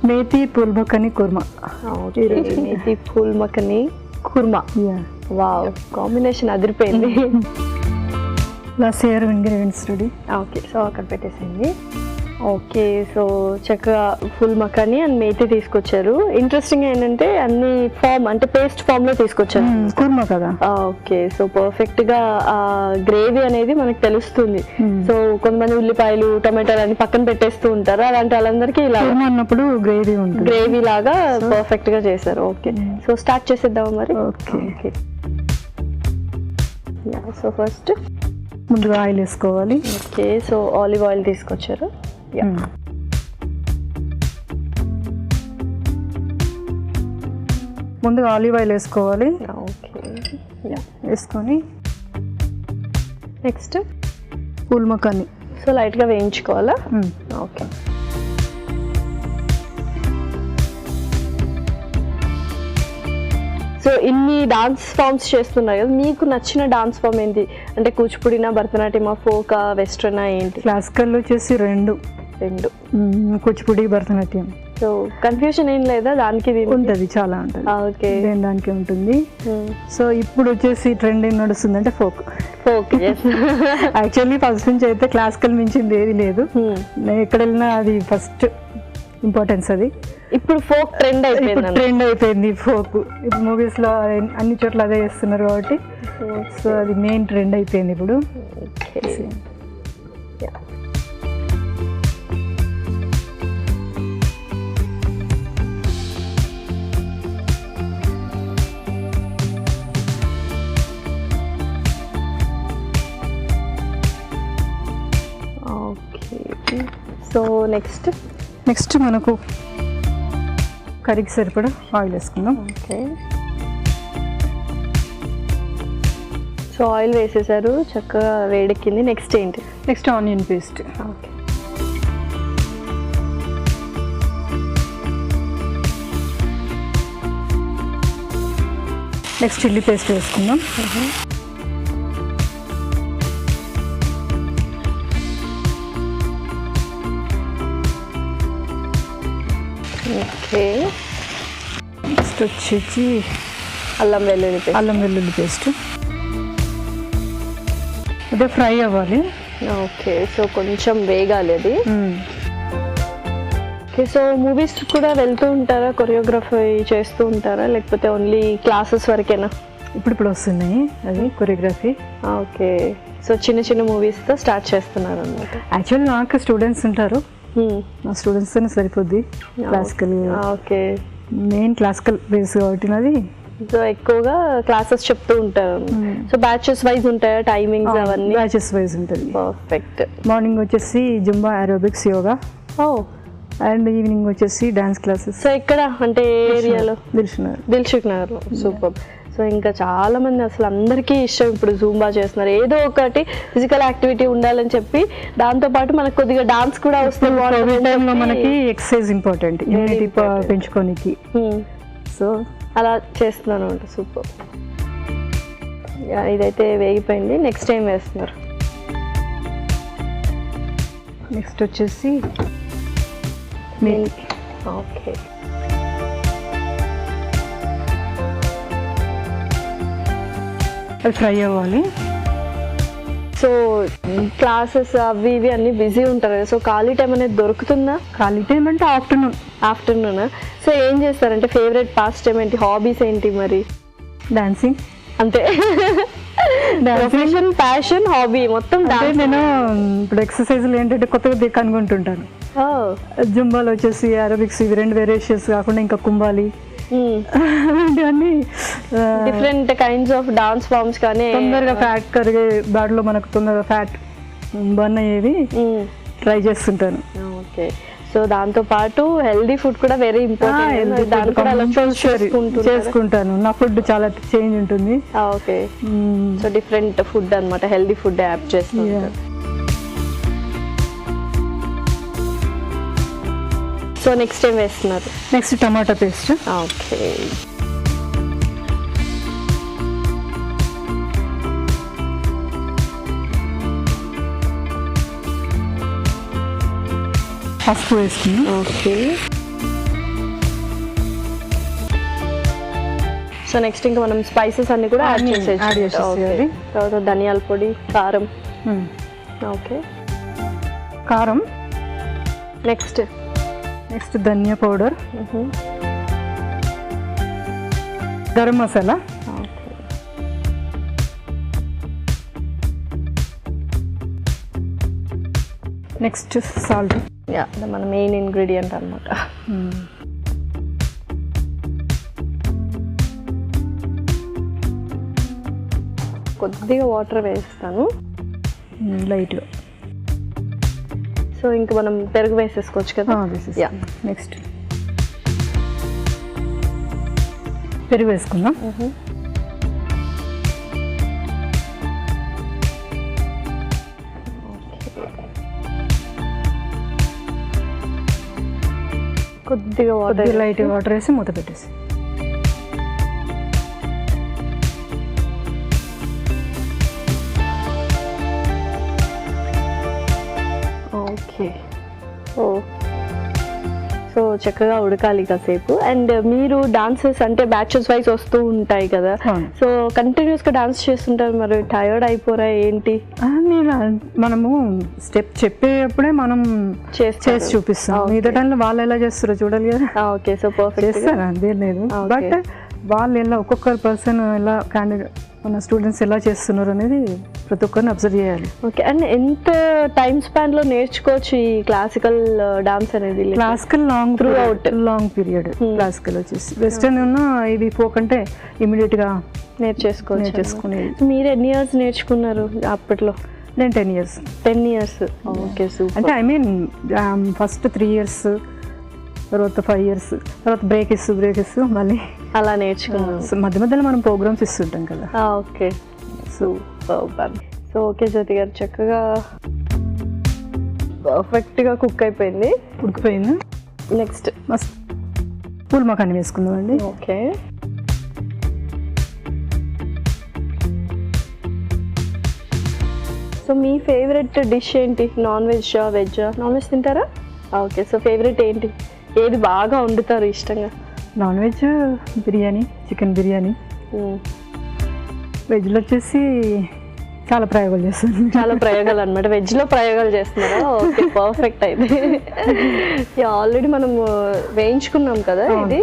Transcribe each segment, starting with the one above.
Methi Phool Makhani Kurma. Okay, Methi Phool Makhani Kurma. Yeah. Wow, combination adiripoyindi. Last year ingredients ready. Okay, so అక్కడ పెట్టేసింది. Okay, so చక్కగా full makhani and methi తీసుకొచ్చారు. Interesting ఏంటంటే అన్ని form అంటే paste form లో తీసుకొచ్చారు. కుర్మా కదా. ఓకే, సో పర్ఫెక్ట్ గా గ్రేవీ అనేది మనకు తెలుస్తుంది. సో కొంతమంది ఉల్లిపాయలు టొమాటోలు అని పక్కన పెట్టేస్తూ ఉంటారు, అలాంటి వాళ్ళందరికీ ఇలా అన్నప్పుడు గ్రేవీ లాగా పర్ఫెక్ట్ గా చేశారు. ఓకే, సో స్టార్ట్ చేసేద్దాం మరి. ఓకే, సో ఫస్ట్ ముందుగా ఆయిల్ వేసుకోవాలి. ఓకే, సో ఆలివ్ ఆయిల్ తీసుకొచ్చారు. ముందుగా ఆలివ్ ఆయిల్ వేసుకోవాలి. ఓకే, వేసుకొని next phool makhani so light గా వేయించుకోవాలా. ఓకే, సో ఇన్ని డాన్స్ ఫామ్స్ చేస్తున్నారు కదా, మీకు నచ్చిన డాన్స్ ఫామ్ ఏంటి? అంటే కూచిపూడినా, భరతనాట్యమా, ఫోకా, వెస్ట్రనా ఏంటి? క్లాసికల్ వచ్చేసి రెండు కూచిపూడి, భరతనాట్యం. సో కన్ఫ్యూజన్ ఏం లేదా? దానికి ఉంటుంది, చాలా ఉంటుంది. ఓకే, దానికి ఉంటుంది. సో ఇప్పుడు వచ్చేసి ట్రెండ్ ఏం నడుస్తుంది అంటే ఫోక్. యాక్చువల్లీ ఫస్ట్ నుంచి అయితే క్లాసికల్ మించింది ఏది లేదు. నేను ఎక్కడ వెళ్ళినా అది ఫస్ట్ ఇంపార్టెన్స్. అది ఇప్పుడు ఫోక్ ట్రెండ్ అయిపోయింది. ఫోక్ ఇప్పుడు మూవీస్ లో అన్ని చోట్ల అదే చేస్తున్నారు కాబట్టి సో అది మెయిన్ ట్రెండ్ అయిపోయింది ఇప్పుడు. ఓకే, సో నెక్స్ట్ మనకు కర్రీకి సరిపడా ఆయిల్ వేసుకుందాం. ఓకే, సో ఆయిల్ వేసేసారు, చక్కగా వేడెక్కింది. నెక్స్ట్ ఏంటి? Next onion paste. Okay, next chilli paste వేసుకుందాం. ఓకే, నెక్స్ట్ వచ్చేసి అల్లం వెల్లుల్లి పేస్ట్. అదే ఫ్రై అవ్వాలి. ఓకే, సో కొంచెం వేగాలి అది. ఓకే, సో మూవీస్ కూడా వెళ్తూ ఉంటారా? కొరియోగ్రఫీ చేస్తూ ఉంటారా, లేకపోతే ఓన్లీ క్లాసెస్ వరకేనా? ఇప్పుడు వస్తున్నాయి అది కొరియోగ్రఫీ. ఓకే, సో చిన్న మూవీస్తో స్టార్ట్ చేస్తున్నారు అన్నమాట. యాక్చువల్లీ నాకు స్టూడెంట్స్ ఉంటారు, మా స్టూడెంట్స్తోనే సరిపోద్ది classical. Okay, main classical base కాబట్టి నాది. సో ఎక్కువగా క్లాసెస్ చెప్తూ ఉంటారు. సో బ్యాచెస్ వైజ్ ఉంటాయా టైమింగ్స్ అవన్నీ? బ్యాచెస్ వైజ్ ఉంటుంది. పర్ఫెక్ట్. మార్నింగ్ వచ్చేసి Zumba, aerobics, yoga. And evening వచ్చేసి డాన్స్ క్లాసెస్. సో ఎక్కడ అంటే ఏరియాలో? దిల్షుక్ నగర్. సూపర్. సో ఇంకా చాలా మంది అసలు అందరికీ ఇష్టం ఇప్పుడు జూంబా చేస్తున్నారు. ఏదో ఒకటి ఫిజికల్ యాక్టివిటీ ఉండాలని చెప్పి, దాంతో పాటు మనకు కొద్దిగా డాన్స్ కూడా వస్తుంది. మనకి ఎక్సర్సైజ్ ఇంపార్టెంట్, ఇమ్యూనిటీ పెంచుకోనికి. సో అలా చేస్తున్నాను అంట. సూపర్. ఇదైతే వేగిపోయింది. నెక్స్ట్ ఏం వేస్తున్నారు? నెక్స్ట్ వచ్చేసి ఓకే, అది ఫ్రై అవ్వాలి. సో క్లాసెస్ అవి ఇవి అన్ని బిజీ ఉంటారు కదా, సో ఖాళీ టైం అనేది దొరుకుతుందా? ఖాళీ టైం అంటే ఆఫ్టర్నూన్. సో ఏం చేస్తారంటే ఫేవరెట్ పాస్ట్ టైం ఏంటి, హాబీస్ ఏంటి మరి? డాన్సింగ్ అంతే. ప్రొఫెషన్, ప్యాషన్, హాబీ మొత్తం. నేను ఇప్పుడు ఎక్సర్సైజ్లు ఏంటంటే కొత్తగా కనుగొంటుంటాను. జుంబాలో వచ్చేసి అరోబిక్స్, ఇవి రెండు వేరియేషన్స్ కాకుండా ఇంకా కుంబాలి, అలాంటివన్నీ different kinds of dance forms. కానీ తొందరగా ఫ్యాట్ కరిగే బాడీలో మనకు తొందరగా ఫ్యాట్ బర్న్ అయ్యేది ట్రై చేస్తుంటాను. ఓకే, సో దాంతో పాటు హెల్దీ ఫుడ్ కూడా వెరీ ఇంపార్టెంట్. చేసుకుంటాను. నా ఫుడ్ చాలా చేంజ్ ఉంటుంది. ఓకే, సో డిఫరెంట్ ఫుడ్ అన్నమాట, హెల్దీ ఫుడ్ యాడ్ చేస్తాను. సో నెక్స్ట్ ఏం వేస్తున్నారు? నెక్స్ట్ టమాటా పేస్ట్. ఓకే, పసుపు వేసుకున్నాం. ఓకే, సో నెక్స్ట్ ఇంకా మనం స్పైసెస్ అన్ని కూడా యాడ్ చేసేయాలి. తర్వాత ధనియాల పొడి, కారం. ఓకే, కారం. నెక్స్ట్ ధనియా powder, garam masala, next salt. మన మెయిన్ ఇంగ్రీడియంట్ అనమాట. కొద్దిగా వాటర్ వేస్తాను లైట్గా. సో ఇంకా మనం పెరుగు వేసేసుకోవచ్చు కదా. నెక్స్ట్ పెరుగు వేసుకుందాం. కొద్దిగా వాటర్, లైట్ వాటర్ వేసి మూత పెట్టేసి. ఓకే. సో చక్కగా ఉడకాలి కాసేపు. అండ్ మీరు డాన్సెస్ అంటే బ్యాచెస్ వైజ్ వస్తూ ఉంటాయి కదా, సో కంటిన్యూస్గా డాన్స్ చేస్తుంటారు, మరి టైర్డ్ అయిపోరా ఏంటి? మనము స్టెప్ చెప్పేటప్పుడే మనం చేసి చూపిస్తాం. మిగతా టైంలో వాళ్ళు ఎలా చేస్తారో చూడాలి కదా. ఓకే, సో పర్ఫెక్ట్ చేస్తారు, అదే లేదు. బట్ వాళ్ళు ఎలా ఒక్కొక్కరు పర్సన్ ఎలా క్యాండిడేట్ మన స్టూడెంట్స్ ఎలా చేస్తున్నారు అనేది ప్రతి ఒక్కరిని అబ్జర్వ్ చేయాలి. ఓకే. అండ్ ఎంత టైం స్పాన్ లో నేర్చుకోవచ్చు ఈ క్లాసికల్ డాన్స్ అనేది? Classical long period. క్లాసికల్ వచ్చేసి వెస్టర్న్ ఉన్న ఇది ఫోక్ అంటే ఇమీడియట్ గా నేర్చేసుకుని. మీరు ఎన్ని ఇయర్స్ నేర్చుకున్నారు అప్పట్లో? నేను 10 years. 10 years. Okay, super. అంటే ఐ మీన్ ఫస్ట్ 3 years, తర్వాత 5 years, తర్వాత బ్రేక్ ఇస్తూ మళ్ళీ అలా నేర్చుకున్నాం. మధ్య మధ్యలో మనం ప్రోగ్రామ్స్ ఇస్తుంటాం కదా. Okay, super. సో ఓకే జ్యోతి గారు, చక్కగా పర్ఫెక్ట్గా కుక్ అయిపోయింది, ఉడికిపోయింది. నెక్స్ట్ పూల్ మఖానీ వేసుకుందాం అండి. ఓకే. సో మీ ఫేవరెట్ డిష్ ఏంటి? నాన్ వెజ్జా, వెజ్జా? నాన్ వెజ్ తింటారా? ఓకే. సో ఫేవరెట్ ఏంటి? ఏది బాగా వండుతారు ఇష్టంగా? Non veg biryani, chicken biryani. వెజ్లో వచ్చేసి చాలా ప్రయోగాలు చేస్తాను. చాలా ప్రయోగాలు అనమాట, వెజ్లో ప్రయోగాలు చేస్తున్నారా? Okay, perfect. అయితే ఆల్రెడీ మనం వేయించుకున్నాం కదా ఇది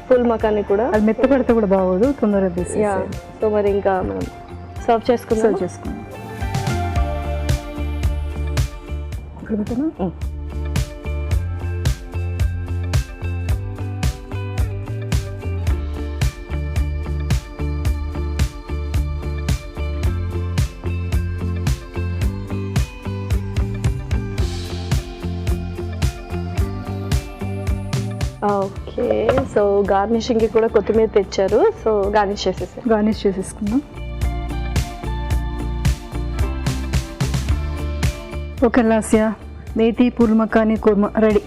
ఫుల్ మఖానీ కూడా. అది మెత్త పడితే కూడా బాగోదు, తొందరగా. సో మరి ఇంకా మనం సర్వ్ చేసుకుందాం. ఓకే. సో గార్నిషింగ్కి కూడా కొత్తిమీర తెచ్చారు, సో గార్నిష్ చేసేసుకుందాం. Okay, Lasya methi phool makhani kurma ready.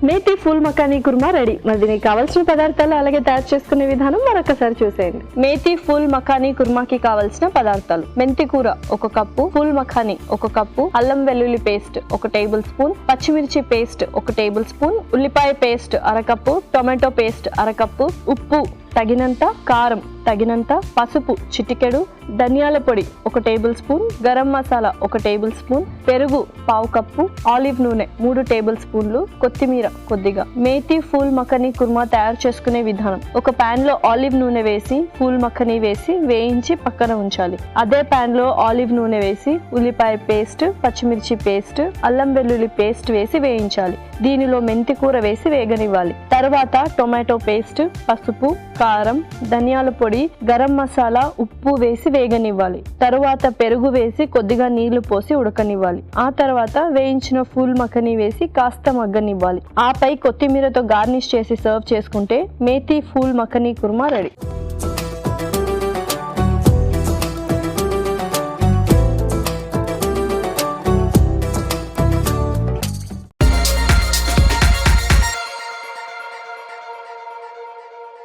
Methi phool makhani kurma ready. మరి దీనికి కావాల్సిన పదార్థాలు అలాగే తయారు చేసుకునే విధానం మరొకసారి చూసేయండి. మేథీ ఫూల్ మఖానీ కుర్మాకి కావాల్సిన పదార్థాలు: మెంతి కూర 1 కప్పు, ఫూల్ మఖానీ 1 కప్పు, అల్లం వెల్లుల్లి పేస్ట్ 1 టేబుల్ స్పూన్, పచ్చిమిర్చి పేస్ట్ 1 టేబుల్ స్పూన్, ఉల్లిపాయ paste 1/2 cup, tomato paste 1/2 cup, ఉప్పు తగినంత, కారం తగినంత, పసుపు చిటికెడు, ధనియాల పొడి 1 tablespoon, garam masala 1 tablespoon, పెరుగు 1/2 కప్పు, ఆలివ్ నూనె 3 టేబుల్ స్పూన్లు, కొత్తిమీర కొద్దిగా. మేథీ ఫూల్ మఖానీ కుర్మా తయారు చేసుకునే విధానం: ఒక పాన్ లో ఆలివ్ నూనె వేసి ఫూల్ మఖానీ వేసి వేయించి పక్కన ఉంచాలి. అదే పాన్ లో ఆలివ్ నూనె వేసి ఉల్లిపాయ పేస్ట్, పచ్చిమిర్చి పేస్ట్, అల్లం వెల్లుల్లి పేస్ట్ వేసి వేయించాలి. దీనిలో మెంతి కూర వేసి వేగనివ్వాలి. తర్వాత టొమాటో పేస్ట్, పసుపు, కారం, ధనియాల పొడి, గరం మసాలా, ఉప్పు వేసి వేగనివ్వాలి. తరువాత పెరుగు వేసి కొద్దిగా నీళ్లు పోసి ఉడకనివ్వాలి. ఆ తర్వాత వేయించిన ఫూల్ మఖానీ వేసి కాస్త మగ్గనివ్వాలి. ఆపై కొత్తిమీరతో గార్నిష్ చేసి సర్వ్ చేసుకుంటే మేథీ ఫూల్ మఖానీ కుర్మా రెడీ.